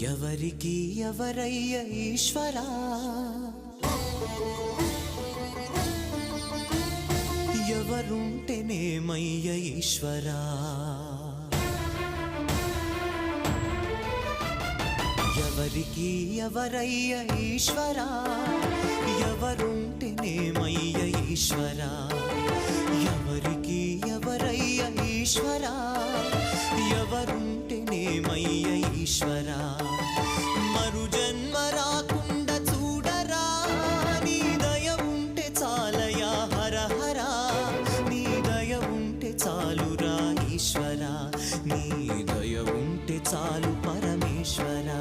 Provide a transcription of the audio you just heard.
ఎవరికి ఎవరయ్య ఈశ్వరా, ఎవరుంటేనేమయ్య ఈశ్వరా. ఎవరికి ఎవరయ్య ఈశ్వరా, ఎవరుంటేనేమయ్య ఈశ్వరా. ఎవరికి ఎవరయ్య ఈశ్వరా, ఎవరుంటేనేమయ్య ఈశ్వరా. మరు జన్మ రాకుండా చూడరా, నీ దయ ఉంటే చాలయా హర హరా. నీ దయ ఉంటే చాలురా ఈశ్వరా, నీ దయ ఉంటే చాలు పరమేశ్వరా.